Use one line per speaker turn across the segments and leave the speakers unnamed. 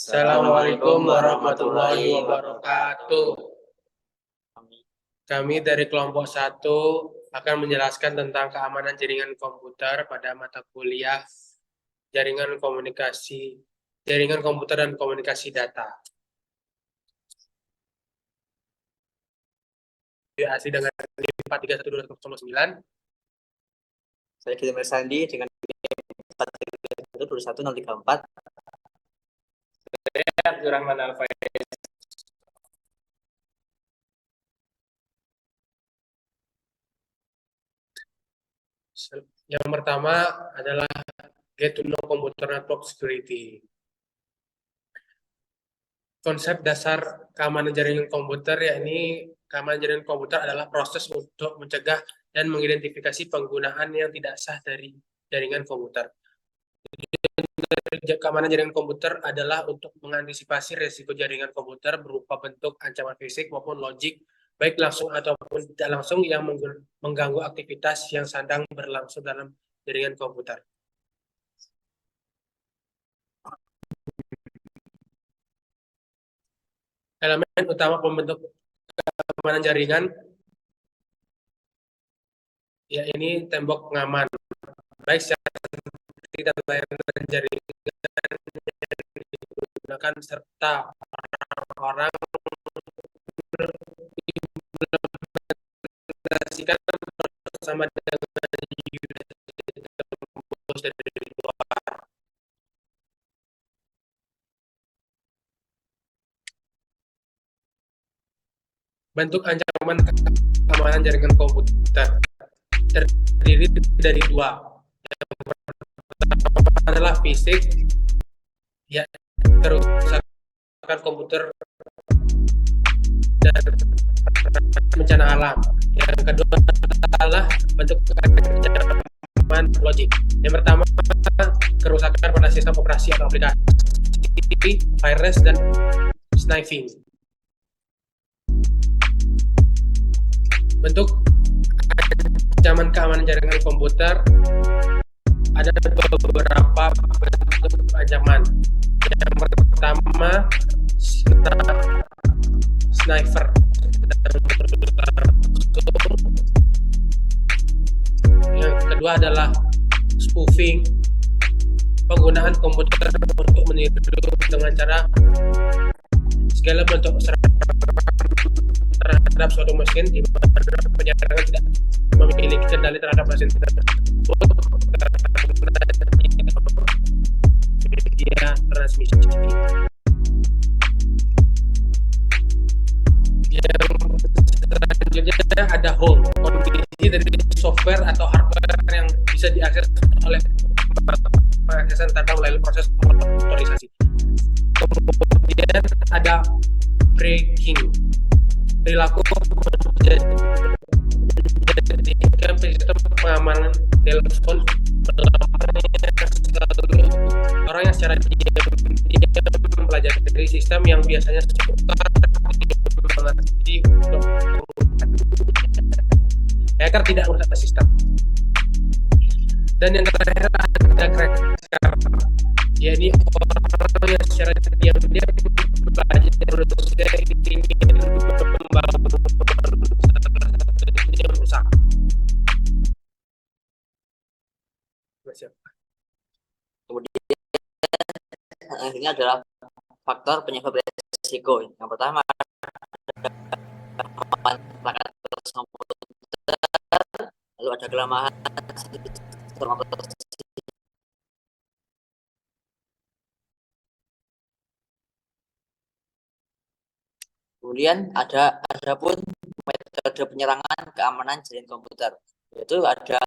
Assalamualaikum warahmatullahi wabarakatuh. Kami dari kelompok 1 akan menjelaskan tentang keamanan jaringan komputer pada mata kuliah jaringan komputer dan komunikasi data. Asli dengan 4312009.
Saya Gilmer Sandi dengan 4311034.
Saya Abdurrahman Alfaiz. Yang pertama adalah Get to know Computer Network Security. Konsep dasar keamanan jaringan komputer, yakni keamanan jaringan komputer adalah proses untuk mencegah dan mengidentifikasi penggunaan yang tidak sah dari jaringan komputer. Keamanan jaringan komputer adalah untuk mengantisipasi risiko jaringan komputer berupa bentuk ancaman fisik maupun logik, baik langsung ataupun tidak langsung, yang mengganggu aktivitas yang sedang berlangsung dalam jaringan komputer. Elemen utama pembentuk keamanan jaringan, ya ini tembok pengaman, baik seperti layanan jaringan yang digunakan serta orang-orang implementasikan bersama dengan dari luar. Bentuk ancaman keamanan jaringan komputer terdiri dari 2. Yang pertama adalah fisik, ya, kerusakan komputer dan bencana alam. Yang kedua adalah bentuk ancaman logik. Yang pertama, kerusakan pada sistem operasi atau aplikasi, virus dan sniffing. Bentuk ancaman keamanan jaringan komputer ada beberapa bentuk ancaman. Yang pertama, sniper. Yang kedua adalah spoofing, penggunaan komputer untuk meniru dengan cara segala bentuk serangan terhadap suatu mesin di mana penyerangan tidak memiliki kendali terhadap mesin tersebut media transmisi. Yang selanjutnya ada home, kondisi dari software atau hardware yang bisa diakses oleh pengaksesan tanpa melalui proses otorisasi. Kemudian ada breaking, perilaku menjadikan sistem pengamanan telepon orang yang secara diam mempelajari sistem yang biasanya suka mengerti hacker tidak merusak sistem. Dan yang terakhir ada cracker, yakni orang yang secara diam-diam belajar berusaha ingin membangun yang rusak.
Kemudian akhirnya adalah faktor penyebab risiko. Yang pertama perangkat komputer, lalu ada kelemahan sistem operasi. Kemudian ada pun metode penyerangan keamanan jaringan komputer, yaitu ada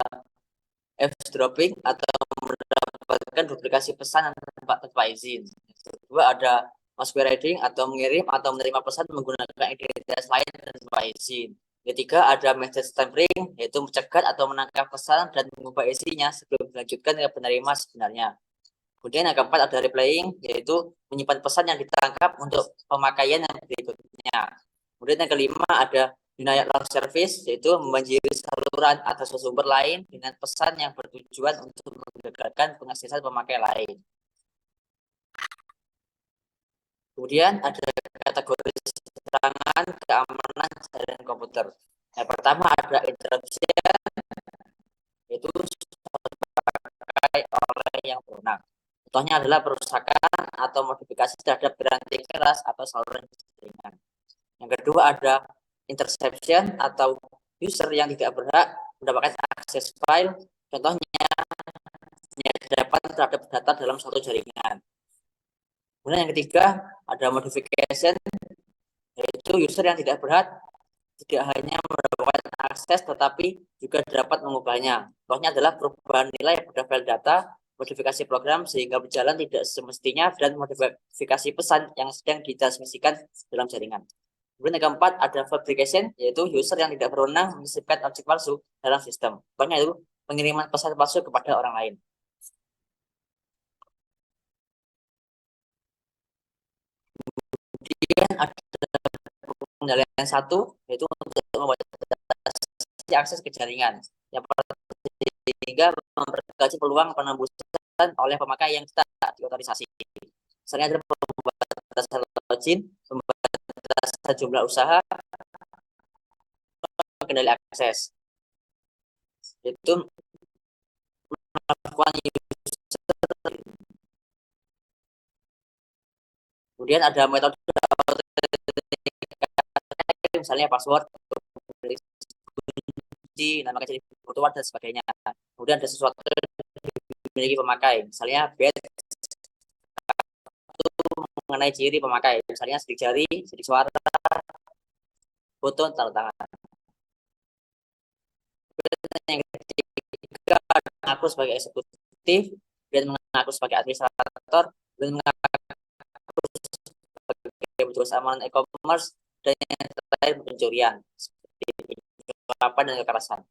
eavesdropping atau mendapatkan duplikasi pesan tanpa izin. Kedua ada masquerading atau mengirim atau menerima pesan menggunakan identitas lain tanpa izin. Ketiga ada message tampering, yaitu mencegat atau menangkap pesan dan mengubah isinya sebelum dilanjutkan ke penerima sebenarnya. Kemudian yang keempat ada replaying, yaitu menyimpan pesan yang ditangkap untuk pemakaian yang berikutnya. Kemudian yang kelima ada denial of service, yaitu membanjiri saluran atau sumber lain dengan pesan yang bertujuan untuk menggagalkan pengaksesan pemakai lain. Kemudian ada kategori serangan keamanan jaringan komputer. Yang pertama ada interruption, yaitu dipakai oleh yang berwenang. Contohnya adalah perusakan atau modifikasi terhadap piranti keras atau saluran jaringan. Yang kedua ada interception atau user yang tidak berhak mendapatkan akses file, contohnya penyadapan terhadap data dalam suatu jaringan. Kemudian yang ketiga ada modification, yaitu user yang tidak berhak tidak hanya mendapatkan akses tetapi juga dapat mengubahnya. Contohnya adalah perubahan nilai pada file data, modifikasi program sehingga berjalan tidak semestinya, dan modifikasi pesan yang sedang ditransmisikan dalam jaringan. Kemudian yang keempat ada fabrication, yaitu user yang tidak berwenang menyisipkan objek palsu dalam sistem. Contohnya itu pengiriman pesan palsu kepada orang lain. Kemudian ada pengendalian satu, yaitu untuk membatasi akses ke jaringan. Yang pertama, sehingga memperkecil peluang penembusan oleh pemakai yang tidak diotorisasi. Misalnya ada pembatasan login, pembatasan jumlah usaha, kendali akses. Itu melakukan user. Kemudian ada metode misalnya password, kunci, nama kecil virtual dan sebagainya. Kemudian ada sesuatu yang dimiliki pemakai, misalnya badge mengenai ciri pemakai, misalnya sidik jari, sidik suara, foto, tanda tangan. Yang ketiga mengaku sebagai eksekutif, dan mengaku sebagai administrator, dan mengaku sebagai petugas amanan e-commerce, dan yang terakhir pencurian seperti penyuapan dan kekerasan.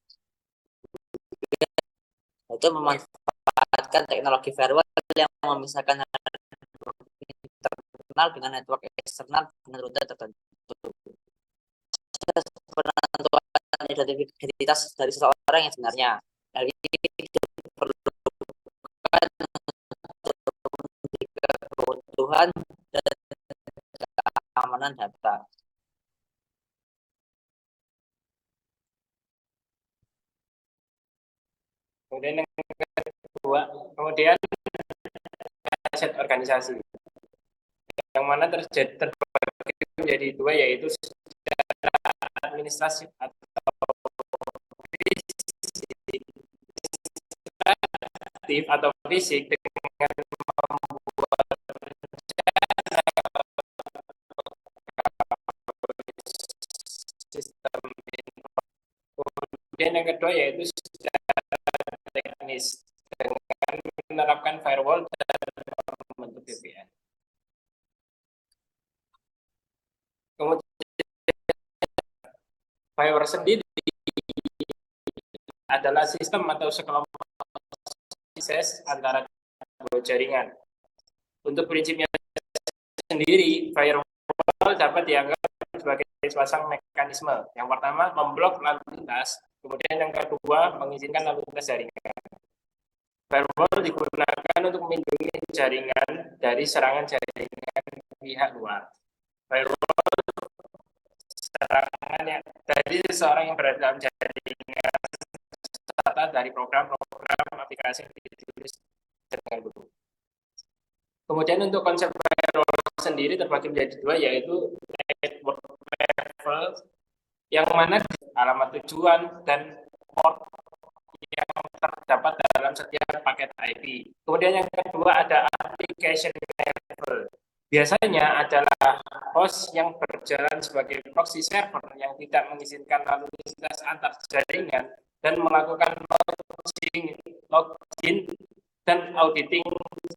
Itu memanfaatkan teknologi firewall yang memisahkan internal dengan network eksternal dengan rute tertentu. Penentuan identitas dari seseorang yang sebenarnya. Hal ini diperlukan untuk keutuhan dan keamanan data.
Kemudian yang kedua, kemudian aset organisasi, yang mana terbagi menjadi dua, yaitu secara administratif atau fisik dengan membuat sistem. Kemudian yang kedua yaitu secara teknis dengan menerapkan firewall dan membentuk VPN. Kemudian firewall sendiri adalah sistem atau sekelompok akses antara dua jaringan. Untuk prinsipnya sendiri, firewall dapat dianggap sebagai sepasang mekanisme. Yang pertama, memblok lalu lintas. Kemudian yang kedua, mengizinkan lalu lintas jaringan. Firewall digunakan untuk melindungi jaringan dari serangan jaringan pihak luar. Firewall serangan yang dari seseorang yang berada dalam jaringan serta dari program-program aplikasi yang ditulis dengan guru. Kemudian untuk konsep firewall sendiri terbagi menjadi dua, yaitu network level, yang mana alamat tujuan dan port yang terdapat dalam setiap paket IP. Kemudian yang kedua ada application level. Biasanya adalah host yang berjalan sebagai proxy server yang tidak mengizinkan lalu lintas antar jaringan dan melakukan login dan auditing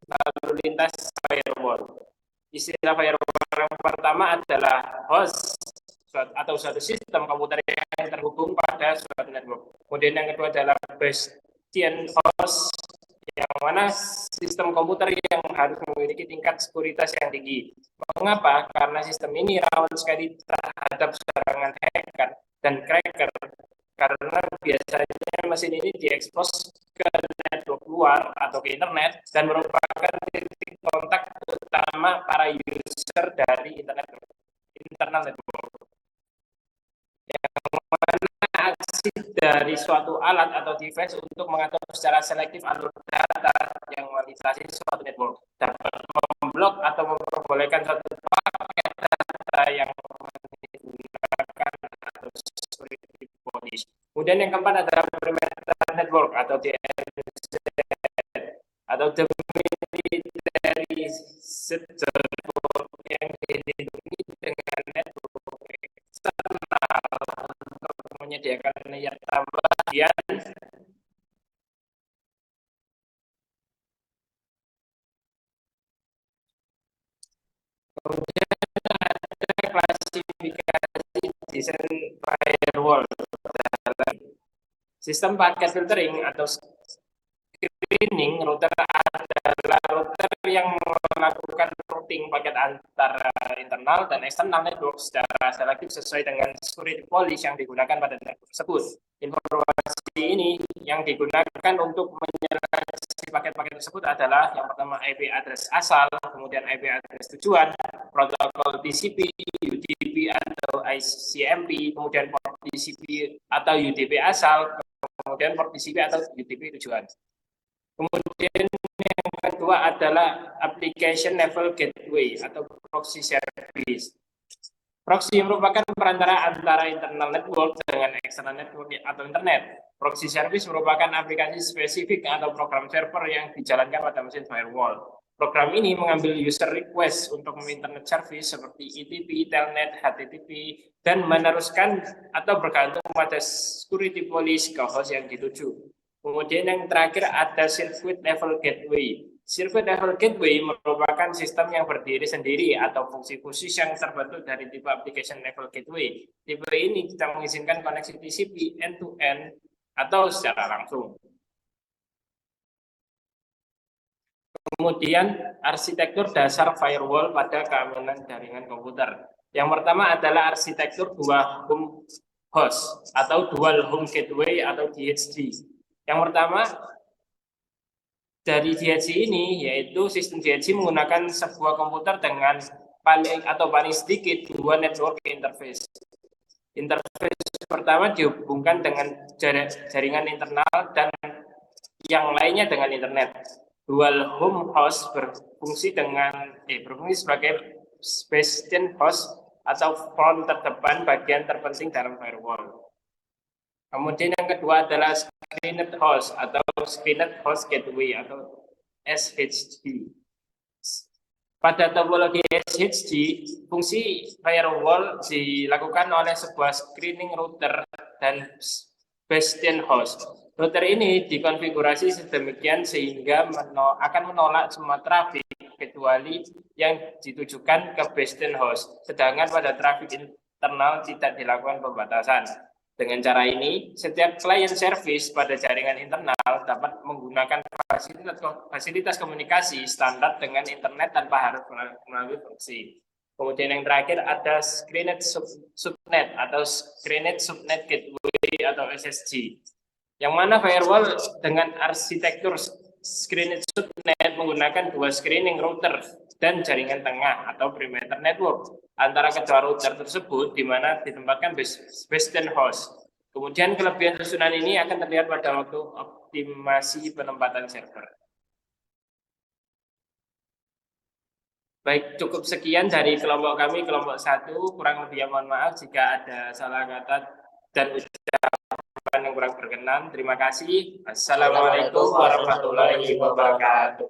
lalu lintas firewall. Istilah firewall yang pertama adalah host atau suatu sistem komputer yang terhubung pada suatu network. Kemudian yang kedua adalah bastion host, yang mana sistem komputer yang harus memiliki tingkat sekuritas yang tinggi. Mengapa? Karena sistem ini rawan sekali terhadap serangan hacker dan cracker, karena biasanya mesin ini diekspos ke network luar atau ke internet dan merupakan titik kontak utama
terutama para user dari internal network. Yang mana aksi dari suatu alat atau device untuk mengatur secara selektif alur data yang melintasi suatu network dapat memblok atau memperbolehkan suatu paket data yang menggunakan atau security policy. Kemudian yang keempat adalah perimeter network atau DNZ atau demilitarized network yang dilindungi dengan network eksternal untuk menyediakan layer tambahan. Kemudian ada klasifikasi desain firewall dalam sistem paket filtering atau screening. Router adalah router yang melakukan routing paket antara internal dan eksternal network secara selektif sesuai dengan security policy yang digunakan pada network tersebut. Informasi ini yang digunakan untuk menyeleksi paket-paket tersebut adalah yang pertama IP address asal, kemudian IP address tujuan, protokol TCP, UDP atau ICMP, kemudian port TCP atau UDP asal, kemudian port TCP atau UDP tujuan. Kemudian yang kedua adalah application level gateway atau proxy service. Proxy merupakan perantara antara internal network dengan external network atau internet. Proxy service merupakan aplikasi spesifik atau program server yang dijalankan pada mesin firewall. Program ini mengambil user request untuk internet service seperti ETP, Telnet, HTTP, dan meneruskan atau bergantung pada security policy ke host yang dituju. Kemudian yang terakhir ada circuit level gateway. Circuit level gateway merupakan sistem yang berdiri sendiri atau fungsi khusus yang terbentuk dari tipe application level gateway. Tipe ini kita mengizinkan koneksi TCP end-to-end atau secara langsung. Kemudian arsitektur dasar firewall pada keamanan jaringan komputer. Yang pertama adalah arsitektur dua home host atau dual home gateway atau DHG. Yang pertama dari DHG ini yaitu sistem DHG menggunakan sebuah komputer dengan paling sedikit dua network interface. Interface pertama dihubungkan dengan jaringan internal dan yang lainnya dengan internet. Dual home host berfungsi sebagai bastion host atau front terdepan bagian terpenting dalam firewall. Kemudian yang kedua adalah screened host atau screened host gateway atau SHG. Pada topologi SHG, fungsi firewall dilakukan oleh sebuah screening router dan bastion host. Router ini dikonfigurasi sedemikian sehingga akan menolak semua trafik kecuali yang ditujukan ke bastion host. Sedangkan pada trafik internal tidak dilakukan pembatasan. Dengan cara ini, setiap client service pada jaringan internal dapat menggunakan fasilitas komunikasi standar dengan internet tanpa harus melalui proxy. Kemudian yang terakhir ada screened subnet atau screened subnet gateway atau SSG. Yang mana firewall dengan arsitektur screened subnet menggunakan dua screening router dan jaringan tengah atau perimeter network antara kedua router tersebut di mana ditempatkan bastion host. Kemudian kelebihan susunan ini akan terlihat pada waktu optimasi penempatan server. Baik, cukup sekian dari kelompok kami, kelompok 1. Kurang lebih mohon maaf jika ada salah kata dan ucapan yang kurang berkenan. Terima kasih. Assalamualaikum warahmatullahi wabarakatuh.